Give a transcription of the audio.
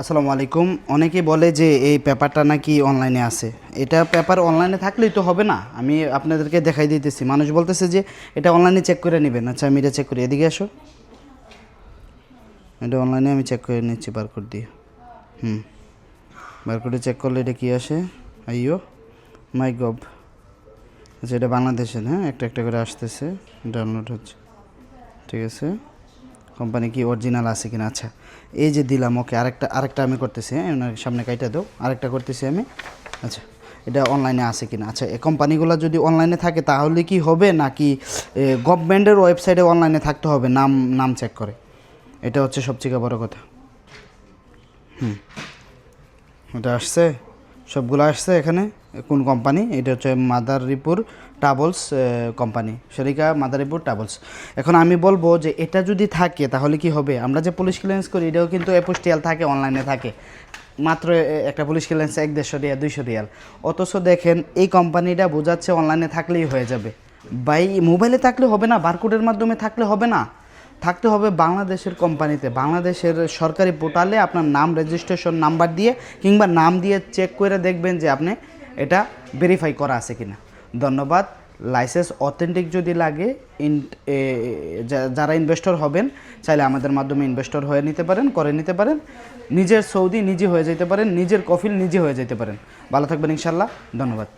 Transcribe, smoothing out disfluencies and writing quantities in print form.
আসসালামু আলাইকুম। অনেকে বলে যে এই পেপারটা নাকি অনলাইনে আছে। এটা পেপার অনলাইনে থাকলেই তো হবে না। আমি আপনাদেরকে দেখাই দিতেছি। মানুষ বলতেছে যে এটা অনলাইনে চেক করে নেবেন। আচ্ছা আমি এটা চেক করি, এদিকে আসো। এটা অনলাইনে আমি চেক করে নিচ্ছি বারকোড দিয়ে। বারকোডে চেক করলে এটা কি আসে? আইও মাই গভ। আচ্ছা এটা বাংলাদেশের, হ্যাঁ, একটা একটা করে আসতেছে, ডাউনলোড হচ্ছে। ঠিক আছে, কোম্পানি কি অরিজিনাল আছে কিনা। আচ্ছা এই যে দিলাম, ওকে। আরেকটা আমি করতেছি, হ্যাঁ, ওনার সামনে কাইটা দাও। আরেকটা করতেছি আমি। আচ্ছা এটা অনলাইনে আছে কিনা। আচ্ছা এই কোম্পানিগুলো যদি অনলাইনে থাকে তাহলে কি হবে, নাকি গভর্নমেন্টের ওয়েবসাইটে অনলাইনে থাকতে হবে নাম নাম চেক করে? এটা হচ্ছে সবচেয়ে বড় কথা। এটা আসছে, সবগুলো আসছে এখানে। কোন কোম্পানি? এটা হচ্ছে মাদারীপুর ট্রাভেলস কোম্পানি, শরিকা মাদারীপুর ট্রাভেলস। এখন আমি বলবো যে এটা যদি থাকে তাহলে কি হবে, আমরা যে পুলিশ ক্লিয়ারেন্স করি এটাও কিন্তু অ্যাপোস্টিয়াল থাকে, অনলাইনে থাকে। মাত্র একটা পুলিশ ক্লিয়ারেন্স 1-150 রিয়াল 200 রিয়াল। অথচ দেখেন এই কোম্পানিটা বোঝাচ্ছে অনলাইনে থাকলেই হয়ে যাবে। বাই মোবাইলে থাকলে হবে না, বারকোডের মাধ্যমে থাকলে হবে না, থাকতে হবে বাংলাদেশের কোম্পানিতে, বাংলাদেশের সরকারি পোর্টালে আপনার নাম, রেজিস্ট্রেশন নাম্বার দিয়ে কিংবা নাম দিয়ে চেক করে দেখবেন যে আপনি এটা ভেরিফাই করা আছে কিনা। ধন্যবাদ। লাইসেন্স অথেন্টিক যদি লাগে, যারা ইনভেস্টর হবেন চাইলে আমাদের মাধ্যমে ইনভেস্টর হয়ে নিতে পারেন, করে নিতে পারেন। নিজের সৌদি নিজে হয়ে যেতে পারেন, নিজের কফিল নিজে হয়ে যেতে পারেন। ভালো থাকবেন ইনশাল্লাহ। ধন্যবাদ।